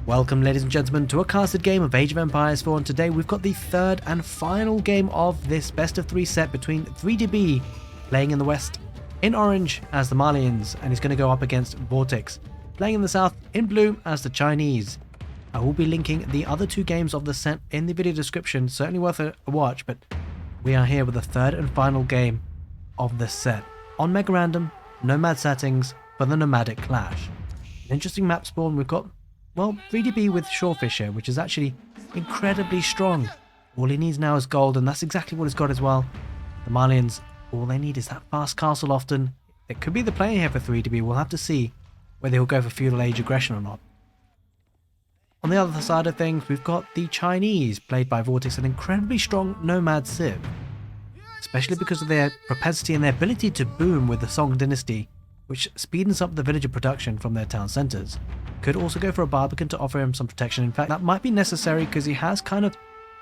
Welcome ladies and gentlemen to a casted game of Age of Empires 4, and today we've got the third and final game of this best of 3 set between 3DB playing in the west in orange as the Malians, and he's going to go up against Vortix playing in the south in blue as the Chinese. I will be linking the other two games of the set in the video description, certainly worth a watch, but we are here with the third and final game of this set on megarandom nomad settings for the Nomadic clash. An interesting map spawn. We've got, well, 3DB with Shorefish here, which is actually incredibly strong. All he needs now is gold, and that's exactly what he's got as well. The Malians, all they need is that fast castle often. It could be the play here for 3DB. We'll have to see whether he'll go for feudal age aggression or not. On the other side of things, we've got the Chinese, played by Vortix, an incredibly strong nomad civ, especially because of their propensity and their ability to boom with the Song dynasty, which speeds up the villager production from their town centres. Could also go for a Barbican to offer him some protection. In fact, that might be necessary because he has kind of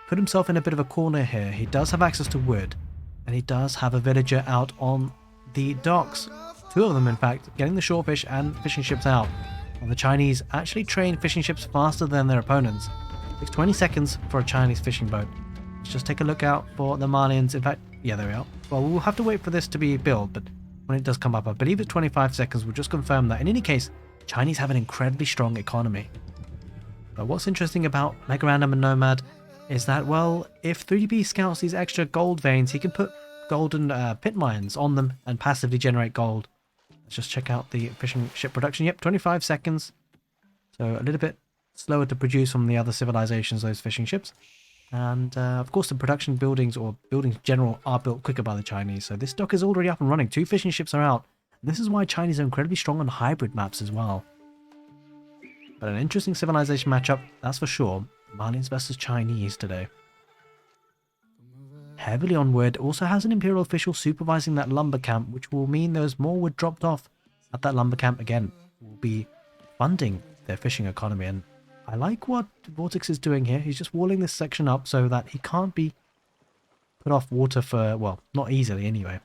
put himself in a bit of a corner here. He does have access to wood, and he does have a villager out on the docks. Two of them, in fact, getting the shorefish and fishing ships out. And the Chinese actually train fishing ships faster than their opponents. It takes 20 seconds for a Chinese fishing boat. Let's just take a look out for the Malians. In fact, yeah, there we are. Well, we'll have to wait for this to be built, but when it does come up, I believe it's 25 seconds. We'll just confirm that. In any case, Chinese have an incredibly strong economy. But what's interesting about megarandom and nomad is that, well, if 3DB scouts these extra gold veins, he can put golden pit mines on them and passively generate gold. Let's just check out the fishing ship production. Yep, 25 seconds. So a little bit slower to produce from the other civilizations, those fishing ships. And of course the production buildings, or buildings in general, are built quicker by the Chinese. So this dock is already up and running. 2 fishing ships are out. This is why Chinese are incredibly strong on hybrid maps as well. But an interesting civilization matchup, that's for sure. Malians versus Chinese today. Heavily on wood, also has an imperial official supervising that lumber camp, which will mean there's more wood dropped off at that lumber camp. Again, will be funding their fishing economy. And I like what Vortix is doing here. He's just walling this section up so that he can't be put off water for, well, not easily anyway.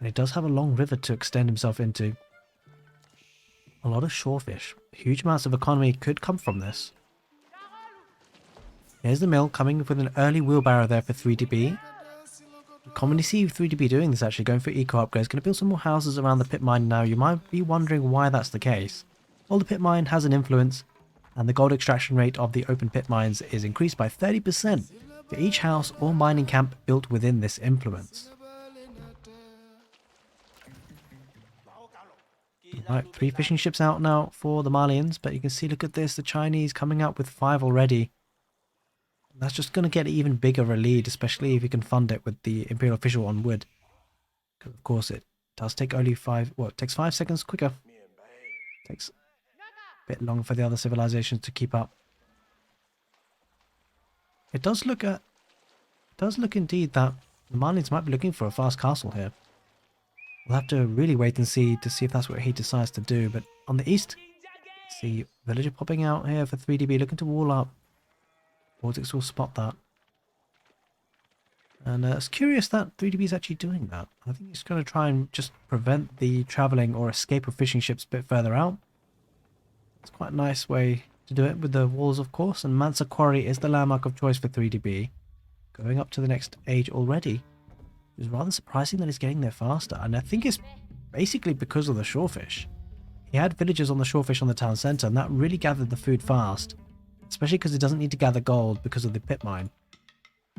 And it does have a long river to extend himself into. A lot of shorefish. Huge amounts of economy could come from this. Here's the mill coming with an early wheelbarrow there for 3DB. You commonly see 3DB doing this, actually, going for eco upgrades. Going to build some more houses around the pit mine now. You might be wondering why that's the case. Well, the pit mine has an influence, and the gold extraction rate of the open pit mines is increased by 30% for each house or mining camp built within this influence. Right, 3 fishing ships out now for the Malians, but you can see, look at this, the Chinese coming out with 5 already. That's just going to get even bigger a lead, especially if you can fund it with the imperial official on wood. Because of course it does take only 5, well, it takes 5 seconds quicker. Takes a bit longer for the other civilizations to keep up. It does look indeed that the Malians might be looking for a fast castle here. We'll have to really wait and see to see if that's what he decides to do. But on the east, see villager popping out here for 3DB, looking to wall up. Vortix will spot that. And it's curious that 3DB is actually doing that. I think he's going to try and just prevent the travelling or escape of fishing ships a bit further out. It's quite a nice way to do it with the walls, of course. And Mansa Quarry is the landmark of choice for 3DB. Going up to the next age already. It's rather surprising that he's getting there faster. And I think it's basically because of the shorefish. He had villagers on the shorefish on the town centre, and that really gathered the food fast. Especially because he doesn't need to gather gold because of the pit mine.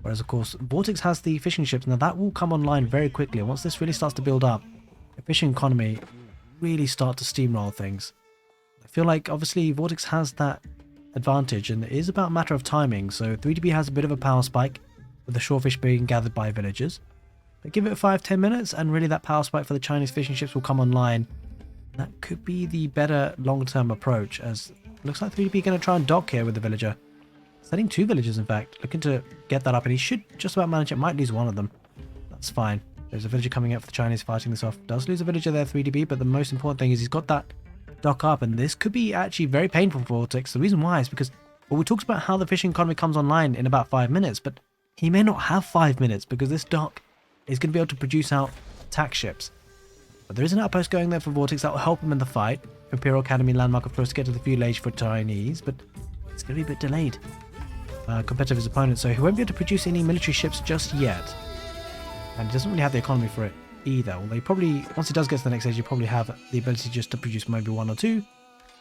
Whereas, of course, Vortix has the fishing ships. Now, that will come online very quickly. And once this really starts to build up, the fishing economy really start to steamroll things. I feel like, obviously, Vortix has that advantage, and it is about a matter of timing. So, 3DB has a bit of a power spike with the shorefish being gathered by villagers. But give it 5-10 minutes, and really that power spike for the Chinese fishing ships will come online. And that could be the better long-term approach, as looks like 3DB going to try and dock here with the villager. Setting 2 villagers, in fact. Looking to get that up, and he should just about manage it. Might lose one of them. That's fine. There's a villager coming out for the Chinese fighting this off. Does lose a villager there, 3DB, but the most important thing is he's got that dock up, and this could be actually very painful for Vortix. The reason why is because, well, we talked about how the fishing economy comes online in about 5 minutes, but he may not have 5 minutes because this dock is going to be able to produce out attack ships. But there is an outpost going there for Vortix that will help him in the fight. Imperial Academy landmark, of course, to get to the fuselage for Chinese, but it's going to be a bit delayed compared to his opponent, so he won't be able to produce any military ships just yet. And he doesn't really have the economy for it either. Although he probably, once he does get to the next stage, he probably have the ability just to produce maybe 1 or 2.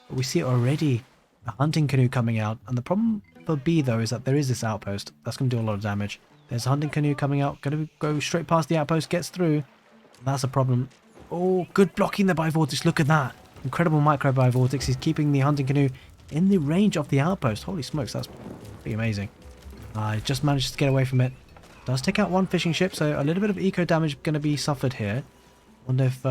But we see already a hunting canoe coming out, and the problem for B though is that there is this outpost that's going to do a lot of damage. There's a hunting canoe coming out, going to go straight past the outpost, gets through, and that's a problem. Oh, good blocking there by Vortix. Look at that. Incredible micro by Vortix. He's keeping the hunting canoe in the range of the outpost. Holy smokes, that's pretty amazing. Just managed to get away from it. Does take out 1 fishing ship, so a little bit of eco damage going to be suffered here. Wonder if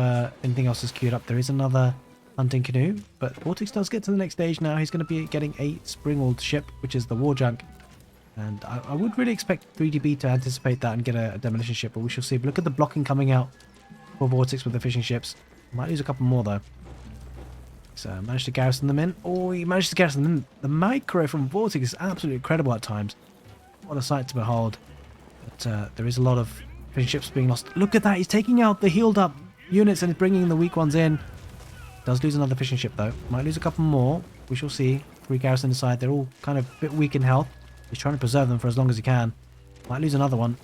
anything else is queued up. There is another hunting canoe, but Vortix does get to the next stage now. He's going to be getting a springald ship, which is the war junk. And I would really expect 3DB to anticipate that and get a demolition ship, but we shall see. But look at the blocking coming out for Vortix with the fishing ships. Might lose a couple more though. So managed to garrison them in. Oh, he managed to garrison them in. The micro from Vortix is absolutely incredible at times. What a sight to behold. But there is a lot of fishing ships being lost. Look at that. He's taking out the healed up units and bringing the weak ones in. Does lose another fishing ship though. Might lose a couple more. We shall see. 3 garrison inside. They're all kind of a bit weak in health. He's trying to preserve them for as long as he can. Might lose another one.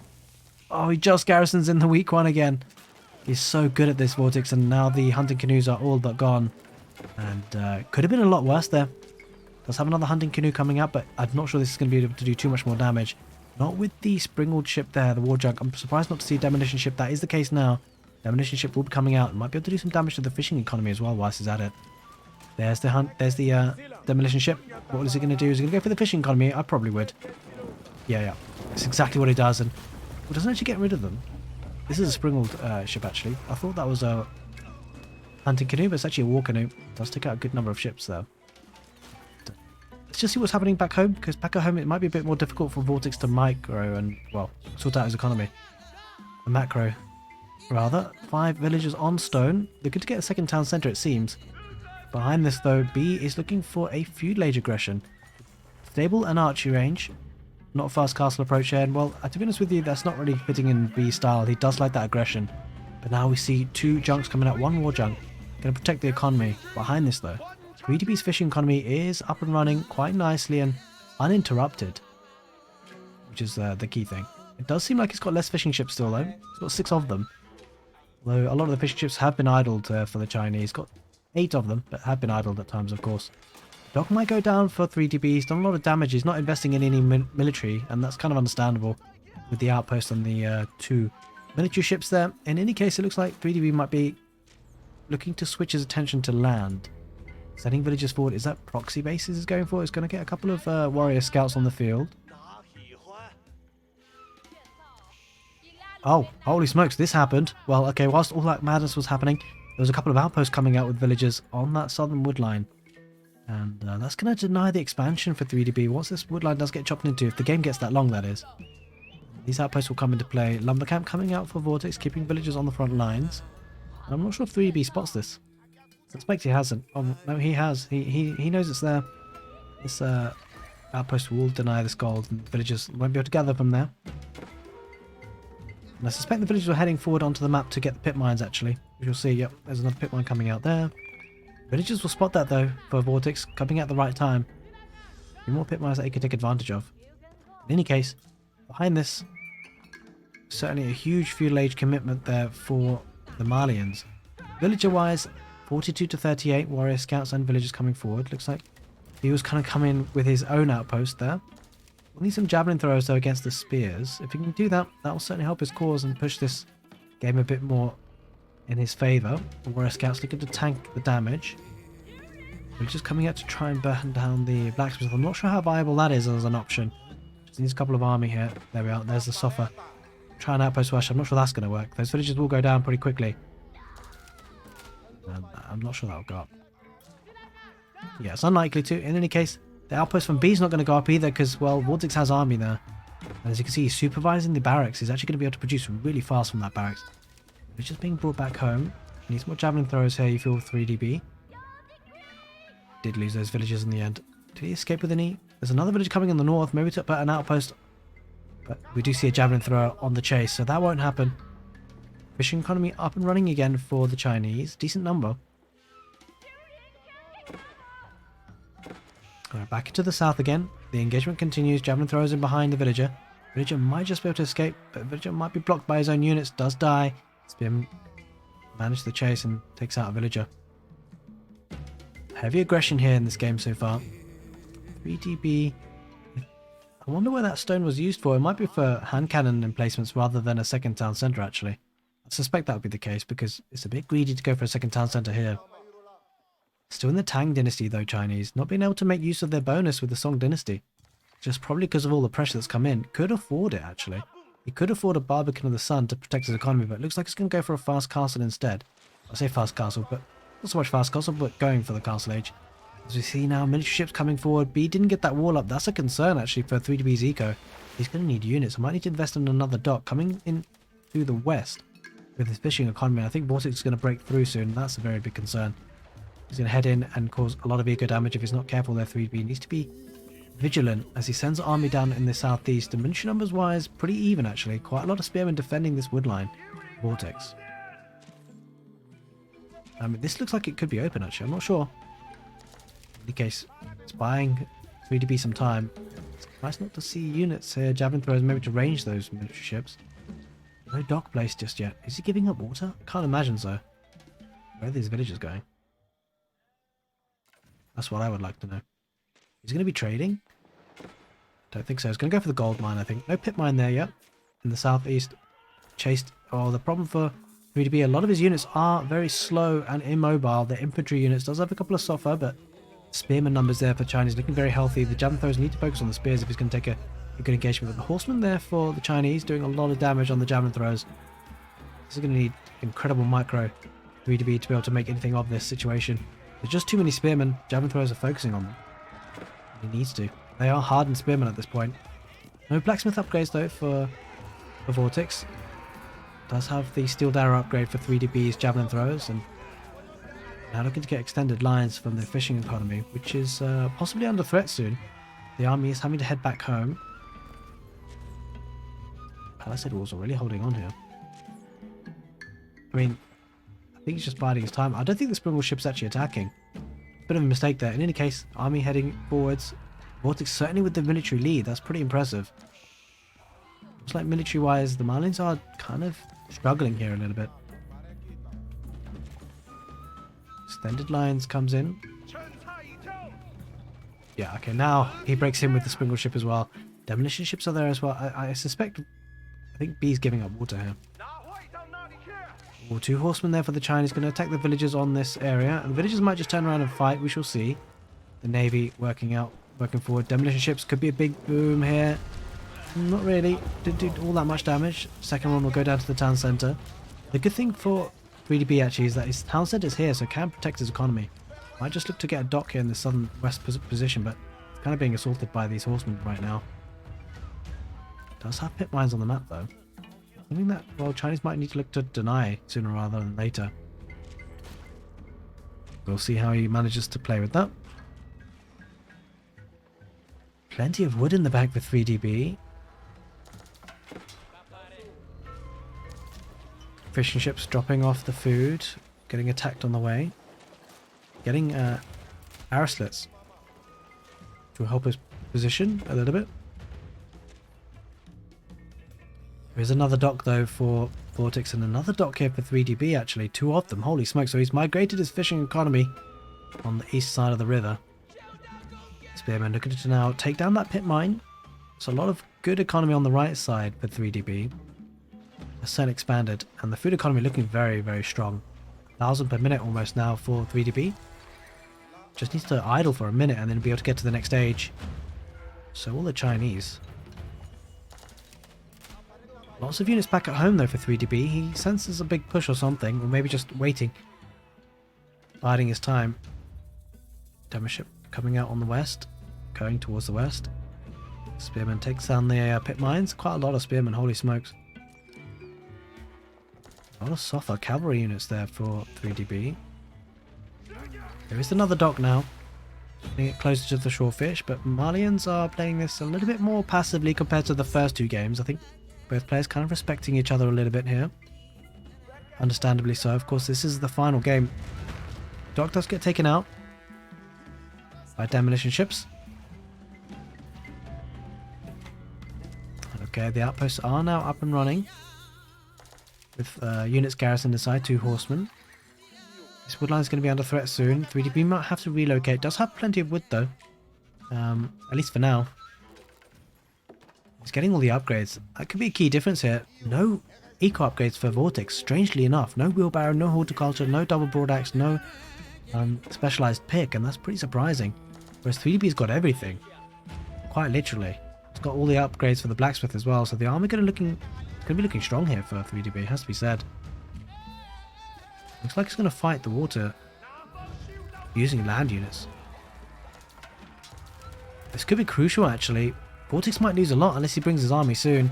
Oh, he just garrisons in the weak one again. He's so good at this, Vortix, and now the hunting canoes are all but gone. And could have been a lot worse there. Does have another hunting canoe coming up, but I'm not sure this is going to be able to do too much more damage. Not with the springald ship there, the war junk. I'm surprised not to see a demolition ship. That is the case now. Demolition ship will be coming out. Might be able to do some damage to the fishing economy as well whilst he's at it. There's the demolition ship. What is he going to do? Is he going to go for the fishing economy? I probably would. Yeah. It's exactly what he does. And well, doesn't actually get rid of them. This is a springald ship, actually. I thought that was a hunting canoe, but it's actually a war canoe. It does take out a good number of ships, though. Let's just see what's happening back home, because back at home it might be a bit more difficult for Vortix to micro and, well, sort out his economy. The macro, rather. 5 villagers on stone. They're good to get a second town centre, it seems. Behind this, though, B is looking for a feudalage aggression. Stable and archery range. Not a fast castle approach here. And, well, to be honest with you, that's not really fitting in B style. He does like that aggression. But now we see 2 junks coming out. 1 war junk. Going to protect the economy. Behind this, though, 3DB's fishing economy is up and running quite nicely and uninterrupted. Which is the key thing. It does seem like it's got less fishing ships still, though. It's got 6 of them. Although a lot of the fishing ships have been idled for the Chinese. Got 8 of them, but have been idled at times, of course. Dock might go down for 3DB. He's done a lot of damage. He's not investing in any military, and that's kind of understandable with the outpost and the 2 military ships there. In any case, it looks like 3DB might be looking to switch his attention to land. Sending villagers forward. Is that proxy bases is going for? It's going to get a couple of warrior scouts on the field. Oh, holy smokes, this happened. Well, okay, whilst all that madness was happening, there was a couple of outposts coming out with villagers on that southern wood line. And that's going to deny the expansion for 3DB once this wood line does get chopped into, if the game gets that long, that is. These outposts will come into play. Lumber camp coming out for Vortix, keeping villagers on the front lines. And I'm not sure if 3DB spots this. I suspect he hasn't. Oh, no, he has. He knows it's there. This outpost will deny this gold, and villagers won't be able to gather from there. And I suspect the villagers are heading forward onto the map to get the pit mines, actually. Which you'll see, yep, there's another pit mine coming out there. Villagers will spot that, though, for Vortix, coming at the right time. A few more pit mines that he can take advantage of. In any case, behind this, certainly a huge feudal age commitment there for the Malians. Villager-wise, 42 to 38 warrior scouts and villagers coming forward. Looks like he was kind of coming with his own outpost there. We'll need some javelin throwers, though, against the spears. If he can do that, that will certainly help his cause and push this game a bit more in his favour. The warrior scouts looking to tank the damage. Villagers coming out to try and burn down the blacksmith. I'm not sure how viable that is as an option. Just needs a couple of army here. There we are. There's the Soffer. Try an outpost rush. I'm not sure that's going to work. Those villagers will go down pretty quickly. I'm not sure that'll go up. Yeah, it's unlikely to. In any case, the outpost from B is not going to go up either because, well, Vortix has army there. And as you can see, he's supervising the barracks. He's actually going to be able to produce really fast from that barracks. It's just being brought back home. Needs more javelin throwers here, you feel, 3DB. Did lose those villagers in the end. Did he escape with any? There's another village coming in the north. Maybe to put an outpost. But we do see a javelin thrower on the chase, so that won't happen. Fishing economy up and running again for the Chinese. Decent number. Alright, back into the south again. The engagement continues. Javelin throws in behind the villager. Villager might just be able to escape, but villager might be blocked by his own units. Does die. Spearman managed the chase and takes out a villager. Heavy aggression here in this game so far. 3DB. I wonder where that stone was used for. It might be for hand cannon emplacements rather than a second town centre, actually. I suspect that would be the case because it's a bit greedy to go for a second town centre here. Still in the Tang dynasty though, Chinese. Not being able to make use of their bonus with the Song dynasty. Just probably because of all the pressure that's come in. Could afford it, actually. He could afford a Barbican of the Sun to protect his economy, but it looks like he's going to go for a fast castle instead. I say fast castle, but not so much fast castle, but going for the castle age. As we see now, military ships coming forward. B didn't get that wall up. That's a concern, actually, for 3DB's eco. He's going to need units. I might need to invest in another dock coming in through the west with his fishing economy. I think Vortix is going to break through soon. That's a very big concern. He's going to head in and cause a lot of eco damage if he's not careful there. 3DB needs to be vigilant as he sends an army down in the southeast. Dimension numbers wise, pretty even actually. Quite a lot of spearmen defending this wood line. Vortex. I mean, this looks like it could be open actually. I'm not sure. In any case, it's buying 3DB some time. It's nice not to see units here. Javelin throwers maybe to range those military ships. No dock place just yet. Is he giving up water? Can't imagine so. Where are these villagers going? That's what I would like to know. He's going to be trading? Don't think so. He's going to go for the gold mine, I think. No pit mine there yet. In the southeast. Chased. Oh, the problem for 3DB, a lot of his units are very slow and immobile. The infantry units does have a couple of softer, but spearman numbers there for Chinese looking very healthy. The javelin throwers need to focus on the spears if he's going to take a good engagement. But the horsemen there for the Chinese doing a lot of damage on the javelin throwers. This is going to need incredible micro 3DB to be able to make anything of this situation. There's just too many spearmen. Javelin throwers are focusing on them. He needs to. They are hardened spearmen at this point. No blacksmith upgrades though for Vortix. Does have the steel arrow upgrade for 3DB's javelin throwers, and now looking to get extended lines from the fishing economy, which is possibly under threat soon. The army is having to head back home. Palisade walls are really holding on here. I mean, I think he's just biding his time. I don't think the Springle ship's actually attacking. Bit of a mistake there. In any case, army heading forwards. Vortix certainly with the military lead. That's pretty impressive. Looks like military-wise, the malians are kind of struggling here a little bit. Extended lines comes in. Yeah, okay, now he breaks in with the Springle ship as well. Demolition ships are there as well. I suspect... I think B's giving up water here. Oh, two horsemen there for the Chinese. Going to attack the villagers on this area. And the villagers might just turn around and fight. We shall see. The Navy working forward. Demolition ships could be a big boom here. Not really. Didn't do all that much damage. Second one will go down to the town centre. The good thing for 3DB actually is that his town centre is here, so can protect his economy. Might just look to get a dock here in the southern west position, but it's kind of being assaulted by these horsemen right now. Does have pit mines on the map though. Something that, well, Chinese might need to look to deny sooner rather than later. We'll see how he manages to play with that. Plenty of wood in the back for 3DB. Fishing ships dropping off the food, getting attacked on the way. Getting arrow slits to help his position a little bit. There's another dock though for Vortix and another dock here for 3DB actually. Two of them, holy smoke. So he's migrated his fishing economy on the east side of the river. Spearman looking to now take down that pit mine. So a lot of good economy on the right side for 3DB. A cell expanded and the food economy looking very, very strong. 1,000 per minute almost now for 3DB. Just needs to idle for a minute and then be able to get to the next stage. So all the Chinese. Lots of units back at home though for 3DB. He senses a big push or something, or maybe just waiting. Biding his time. Demo ship coming out on the west. Going towards the west. Spearman takes down the pit mines. Quite a lot of spearmen, holy smokes. A lot of softer cavalry units there for 3DB. There is another dock now. Getting it closer to the shorefish, but Malians are playing this a little bit more passively compared to the first two games. I think both players kind of respecting each other a little bit here. Understandably so. Of course, this is the final game. Dock does get taken out by demolition ships. Okay, the outposts are now up and running. With units garrisoned inside, 2 horsemen. This woodline is going to be under threat soon. 3DB might have to relocate. Does have plenty of wood though. At least for now. He's getting all the upgrades. That could be a key difference here. No eco upgrades for Vortix, strangely enough. No wheelbarrow, no horticulture, no double broadaxe, no specialized pick, and that's pretty surprising. Whereas 3DB's got everything. Quite literally. It's got all the upgrades for the blacksmith as well, so the army going to be looking strong here for 3DB, it has to be said. Looks like it's going to fight the water using land units. This could be crucial actually. Vortix might lose a lot unless he brings his army soon.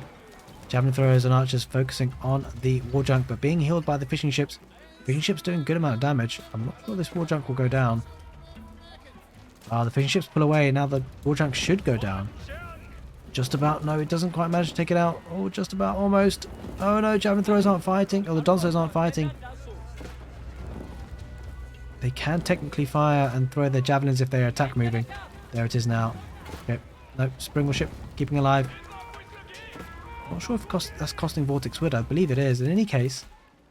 Javelin throwers and archers focusing on the war junk, but being healed by the fishing ships. Fishing ships doing a good amount of damage. I'm not sure this war junk will go down. The fishing ships pull away, now the war junk should go down. Just about. No, it doesn't quite manage to take it out. Oh, just about, almost. Oh no, javelin throwers aren't fighting. Oh, the donzos aren't fighting. They can technically fire and throw their javelins if they are attack moving. There it is now. Okay. No, spring ship keeping alive. Not sure if that's costing Vortix wood. I believe it is. In any case,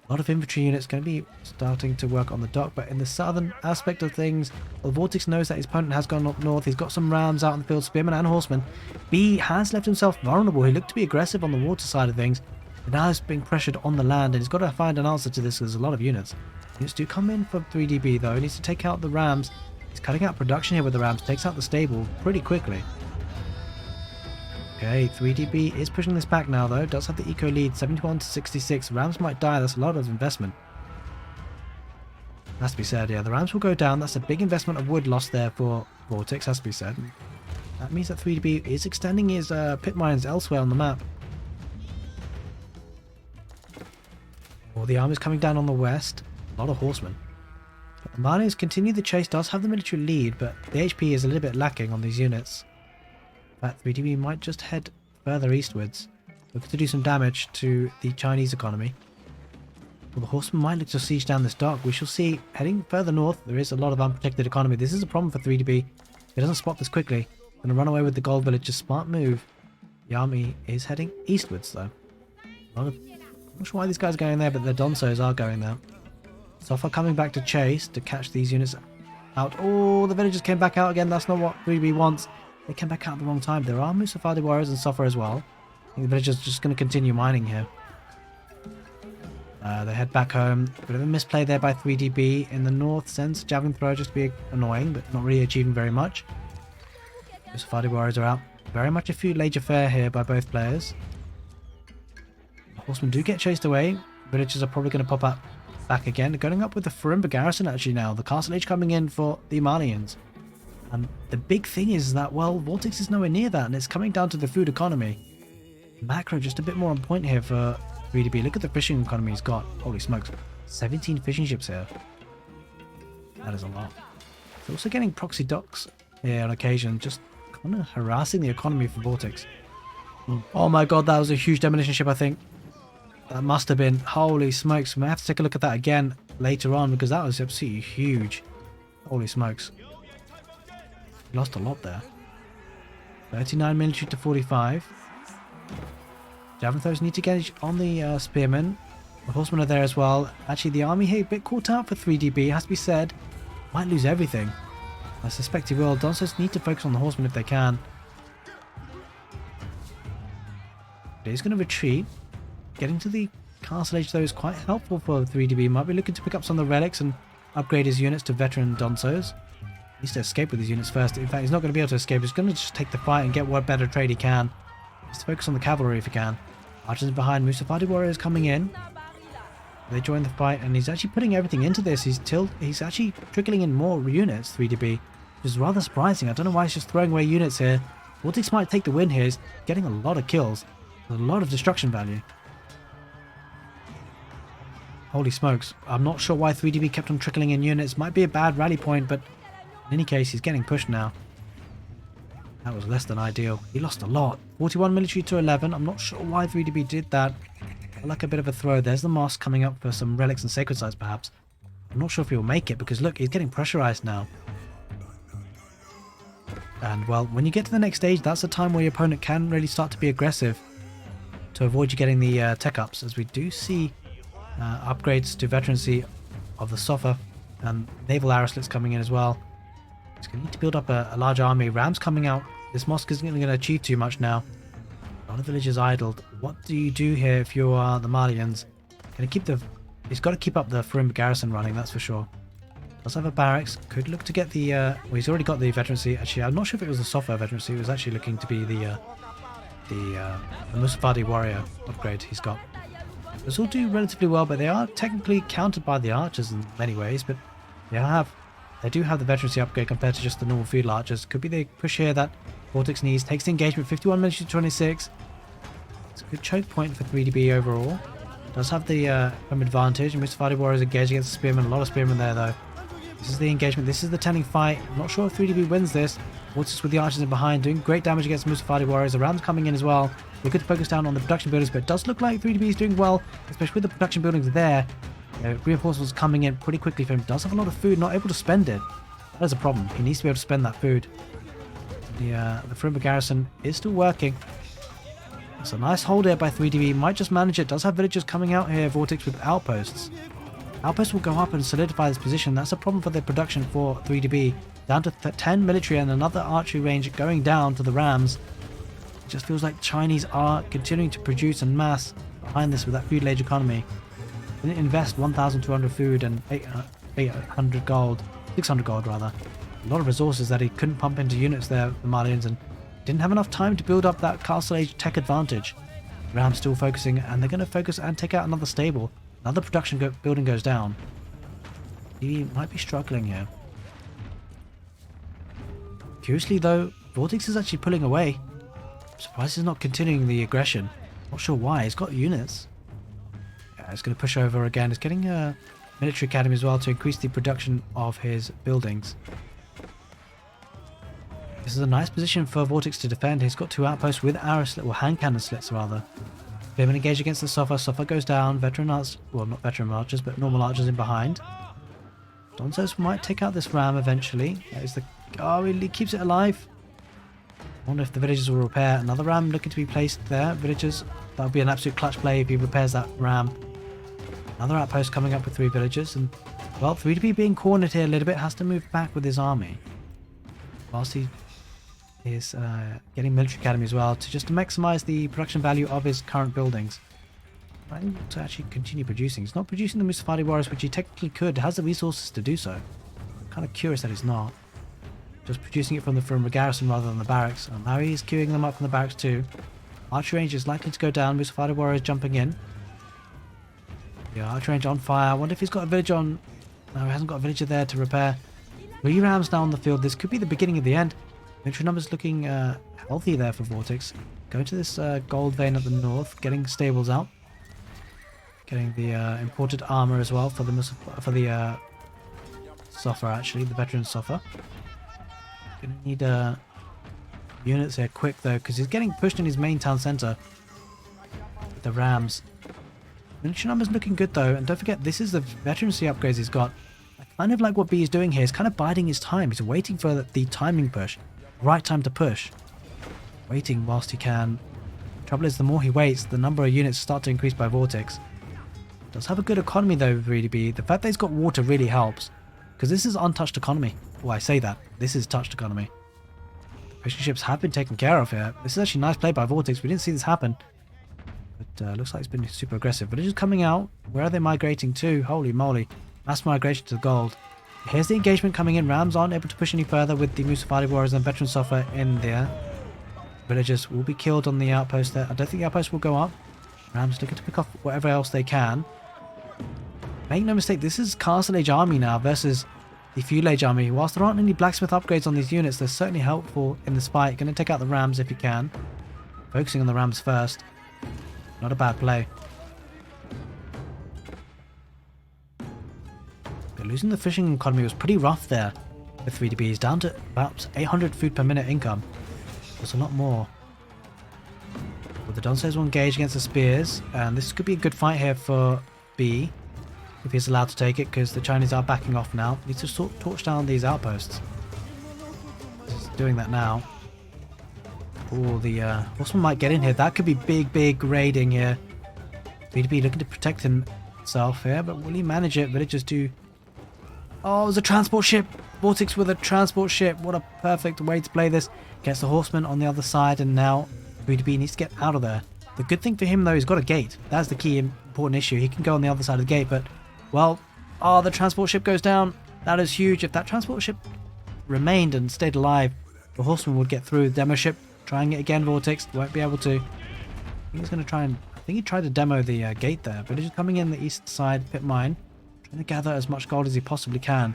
a lot of infantry units going to be starting to work on the dock. But in the southern aspect of things, well, Vortix knows that his opponent has gone up north. He's got some rams out in the field, spearmen and horsemen. B has left himself vulnerable. He looked to be aggressive on the water side of things. But now he's being pressured on the land. And he's got to find an answer to this. There's a lot of units. Units do come in for 3DB though. He needs to take out the rams. He's cutting out production here with the rams. Takes out the stable pretty quickly. Okay, 3DB is pushing this back now though. Does have the eco lead, 71 to 66. Rams might die. That's a lot of investment. Has to be said, yeah. The rams will go down. That's a big investment of wood lost there for Vortix, has to be said. That means that 3DB is extending his pit mines elsewhere on the map. Well, the army's coming down on the west. A lot of horsemen. But the malians continue the chase. Does have the military lead, but the HP is a little bit lacking on these units. In fact, 3DB might just head further eastwards, looking to do some damage to the Chinese economy. Well, the horsemen might look to siege down this dock. We shall see. Heading further north, there is a lot of unprotected economy. This is a problem for 3DB. If he doesn't spot this quickly, going to run away with the gold village. Just smart move. The army is heading eastwards, though. I'm not sure why these guys are going there, but the donzos are going there. Sofa coming back to chase to catch these units out. Oh, the villagers came back out again. That's not what 3DB wants. They came back out at the wrong time. There are Musafadi warriors and Sofa as well. I think the villagers are just going to continue mining here. They head back home. Bit of a misplay there by 3DB. In the north sense, javelin thrower just be annoying, but not really achieving very much. Musafadi warriors are out. Very much a feudal affair here by both players. The horsemen do get chased away. Villagers are probably going to pop up back again. Going up with the Farimba garrison actually now. The castle age coming in for the Malians. The big thing is that, well, Vortix is nowhere near that, and it's coming down to the food economy. Macro just a bit more on point here for 3DB. Look at the fishing economy he's got. Holy smokes. 17 fishing ships here. That is a lot. He's also getting proxy docks here on occasion, just kind of harassing the economy for Vortix. Oh my god, that was a huge demolition ship, I think. That must have been. Holy smokes. We may have to take a look at that again later on, because that was absolutely huge. Holy smokes. Lost a lot there. 39 military to 45. Javelin throwers need to get on the spearmen. The horsemen are there as well. Actually, the army here a bit caught out for 3DB, has to be said. Might lose everything. I suspect he will. Donzos need to focus on the horsemen if they can. But he's going to retreat. Getting to the castle age though is quite helpful for 3DB. Might be looking to pick up some of the relics and upgrade his units to veteran Donzos. He needs to escape with his units first. In fact, he's not going to be able to escape. He's going to just take the fight and get what better trade he can. He's to focus on the cavalry if he can. Archers behind. Musafadi warriors coming in. They join the fight, and he's actually putting everything into this. He's actually trickling in more units, 3DB, which is rather surprising. I don't know why he's just throwing away units here. Vortix might take the win here. He's getting a lot of kills. There's a lot of destruction value. Holy smokes. I'm not sure why 3DB kept on trickling in units. Might be a bad rally point, but in any case, he's getting pushed now. That was less than ideal. He lost a lot. 41 military to 11. I'm not sure why 3DB did that. I like a bit of a throw. There's the mosque coming up for some relics and sacred sites, perhaps. I'm not sure if he'll make it, because look, he's getting pressurized now. And, well, when you get to the next stage, that's the time where your opponent can really start to be aggressive. to avoid you getting the tech ups, as we do see upgrades to veterancy of the Sofa and naval aeroslits coming in as well. It's going to need to build up a large army. Rams coming out. This mosque isn't going to achieve too much now. A lot of villages idled. What do you do here if you are the Malians? Going to keep the... He's got to keep up the Furim garrison running, that's for sure. Does have a barracks. Could look to get the... well, he's already got the veterancy. Actually, I'm not sure if it was the software veterancy. It was actually looking to be the Musafadi warrior upgrade he's got. Those all do relatively well, but they are technically countered by the archers in many ways. But they do have the veterancy upgrade compared to just the normal feudal archers. Could be the push here that Vortix needs. Takes the engagement, 51 military to 26. It's a good choke point for 3DB overall. Does have the home advantage. Musafadi warriors engaged against the spearmen. A lot of spearmen there though. This is the engagement. This is the telling fight. I'm not sure if 3DB wins this. Vortix with the archers in behind, doing great damage against Musafadi warriors. The Rams coming in as well. We're good to focus down on the production buildings, but it does look like 3DB is doing well, especially with the production buildings there. Reinforcements coming in pretty quickly for him. Does have a lot of food, not able to spend it. That is a problem. He needs to be able to spend that food. The Furimba garrison is still working. It's a nice hold here by 3DB. Might just manage it. Does have villagers coming out here, Vortix, with outposts. Outposts will go up and solidify this position. That's a problem for the production for 3DB. Down to 10 military and another archery range going down to the Rams. It just feels like Chinese are continuing to produce en masse behind this with that feudal age economy. Didn't invest 1,200 food and 800 gold, 600 gold rather. A lot of resources that he couldn't pump into units there, the Malians, and didn't have enough time to build up that castle age tech advantage. Rams still focusing, and they're going to focus and take out another stable. Another production building goes down. He might be struggling here. Curiously though, Vortix is actually pulling away. I'm surprised he's not continuing the aggression. Not sure why. He's got units. Yeah, he's going to push over again. He's getting a military academy as well to increase the production of his buildings. This is a nice position for Vortix to defend. He's got two outposts with arrow slit, or hand cannon slits rather. Spearmen engage against the Sofa. Sofa goes down. Veteran archers, well not veteran archers, but normal archers in behind. Donzos might take out this ram eventually. That is the... Oh, he keeps it alive. I wonder if the villagers will repair. Another ram looking to be placed there. Villagers, that would be an absolute clutch play if he repairs that ram. Another outpost coming up with 3 villagers. And, well, 3DB being cornered here a little bit, has to move back with his army. Whilst he is getting military academy as well, to just maximize the production value of his current buildings. I want to actually continue producing. He's not producing the Musafadi warriors, which he technically could. Has the resources to do so. I'm kind of curious that he's not. Just producing it from the Furimba garrison rather than the barracks. And now he's queuing them up from the barracks too. Archer range is likely to go down. Musafadi warriors jumping in. Yeah, archer range on fire. I wonder if he's got a village on... No, he hasn't got a villager there to repair. 3 rams now on the field. This could be the beginning of the end. Military numbers looking healthy there for Vortix. Going to this gold vein at the north. Getting stables out. Getting the imported armor as well for the Sofa actually. The veteran Sofa. Gonna need units here quick though, because he's getting pushed in his main town centre with the Rams. Military numbers looking good though, and don't forget this is the veterancy upgrades he's got. I kind of like what B is doing here. He's kind of biding his time. He's waiting for the timing push, right time to push, waiting whilst he can. Trouble is, the more he waits, the number of units start to increase by Vortix. Does have a good economy though, really B. The fact that he's got water really helps, because this is untouched economy. Well, I say that. This is touched economy. The fishing ships have been taken care of here. This is actually a nice play by Vortix. We didn't see this happen. But looks like it's been super aggressive. Villagers coming out. Where are they migrating to? Holy moly. Mass migration to the gold. Here's the engagement coming in. Rams aren't able to push any further with the Musafadi warriors and veteran Sofa in there. Villagers will be killed on the outpost there. I don't think the outpost will go up. Rams looking to pick off whatever else they can. Make no mistake, this is Castle Age army now versus the Feudal Age army. Whilst there aren't any blacksmith upgrades on these units, they're certainly helpful in this fight. Going to take out the Rams if you can. Focusing on the Rams first. Not a bad play. But losing the fishing economy was pretty rough there with 3DB. He's down to about 800 food per minute income. That's a lot more. Well, the Donces will engage against the Spears, and this could be a good fight here for B. If he's allowed to take it, because the Chinese are backing off now. Needs to torch down these outposts. He's doing that now. Oh, the horseman might get in here. That could be big raiding here. 3DB looking to protect himself here, but will he manage it? Villagers do... Oh, it was a transport ship. Vortix with a transport ship. What a perfect way to play this. Gets the horseman on the other side, and now 3DB needs to get out of there. The good thing for him, though, he's got a gate. That's the key important issue. He can go on the other side of the gate, but, well, oh, the transport ship goes down. That is huge. If that transport ship remained and stayed alive, the horseman would get through. The demo ship, trying it again, Vortix. Won't be able to. I think he's going to try and... I think he tried to demo the gate there, but he's coming in the east side pit mine, trying to gather as much gold as he possibly can.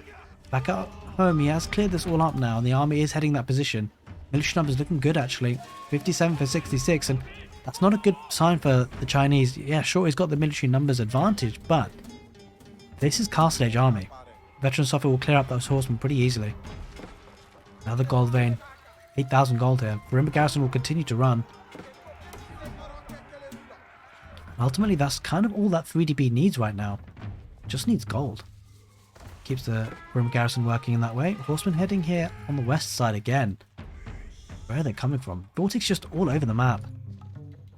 Back up home, he has cleared this all up now, and the army is heading that position. Military numbers looking good, actually. 57 for 66, and that's not a good sign for the Chinese. Yeah, sure, he's got the military numbers advantage, but this is Castle Age army. Veteran software will clear up those horsemen pretty easily. Another gold vein. 8,000 gold here. Perimeter garrison will continue to run. Ultimately, that's kind of all that 3DB needs right now. It just needs gold. Keeps the perimeter garrison working in that way. Horsemen heading here on the west side again. Where are they coming from? Vortix just all over the map.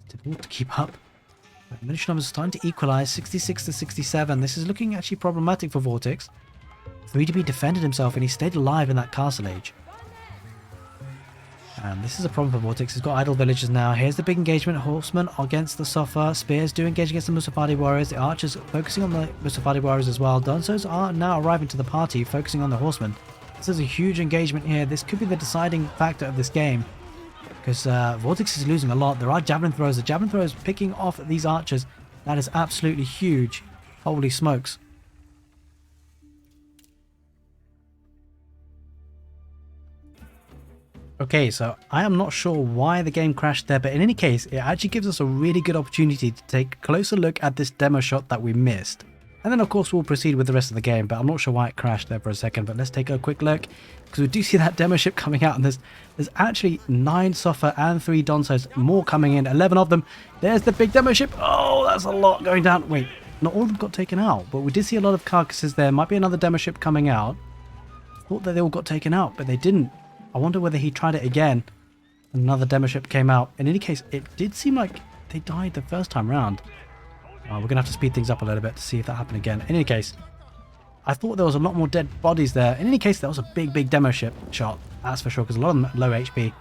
It's difficult to keep up. But military numbers are starting to equalize, 66 to 67. This is looking actually problematic for Vortix. 3DB defended himself and he stayed alive in that castle age. And this is a problem for Vortix. He's got idle villagers now. Here's the big engagement. Horsemen against the Sofa. Spears do engage against the Musafadi warriors. The archers focusing on the Musafadi warriors as well. Dunsos are now arriving to the party, focusing on the horsemen. This is a huge engagement here. This could be the deciding factor of this game, because Vortix is losing a lot. There are javelin throws. The javelin throws picking off these archers. That is absolutely huge. Holy smokes. Okay, so I am not sure why the game crashed there, but in any case, it actually gives us a really good opportunity to take a closer look at this demo shot that we missed. And then of course we'll proceed with the rest of the game, but I'm not sure why it crashed there for a second, but let's take a quick look, because we do see that demo ship coming out, and there's actually 9 Sofa and 3 Donsos, more coming in, 11 of them. There's the big demo ship. Oh, that's a lot going down. Wait, not all of them got taken out, but we did see a lot of carcasses there. Might be another demo ship coming out. Thought that they all got taken out, but they didn't. I wonder whether he tried it again and another demo ship came out. In any case, it did seem like they died the first time round. We're going to have to speed things up a little bit to see if that happened again. In any case, I thought there was a lot more dead bodies there. In any case, that was a big demo ship shot. That's for sure, because a lot of them low HP.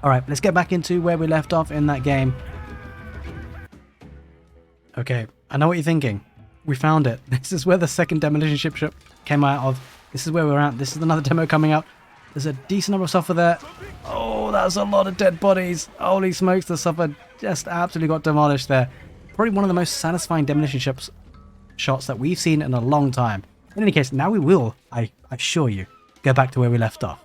Alright, let's get back into where we left off in that game. Okay, I know what you're thinking. We found it. This is where the second demolition ship came out of. This is where we're at. This is another demo coming out. There's a decent number of Sofa there. Oh, that's a lot of dead bodies. Holy smokes, the Sofa just absolutely got demolished there. Probably one of the most satisfying demolition shots that we've seen in a long time. In any case, now we will, I assure you, go back to where we left off.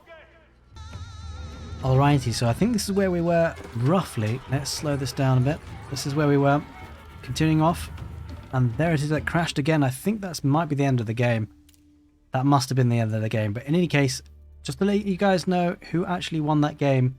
Alrighty, so I think this is where we were roughly. Let's slow this down a bit. This is where we were. Continuing off. And there it is, that crashed again. I think that might be the end of the game. That must have been the end of the game. But in any case, just to let you guys know who actually won that game,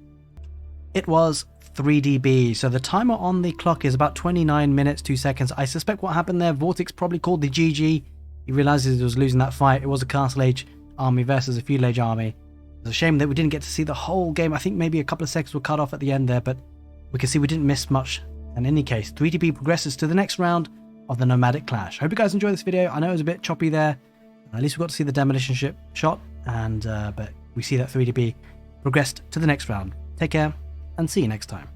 it was 3DB. So the timer on the clock is about 29 minutes 2 seconds. I suspect what happened there, Vortix probably called the GG. He realizes he was losing that fight. It was a Castle Age army versus a Feudal Age army. It's a shame that we didn't get to see the whole game. I think maybe a couple of seconds were cut off at the end there, but we can see we didn't miss much. And in any case, 3DB progresses to the next round of the Nomadic Clash. Hope you guys enjoyed this video. I know it was a bit choppy there. At least we got to see the demolition ship shot, and but we see that 3DB progressed to the next round. Take care, and see you next time.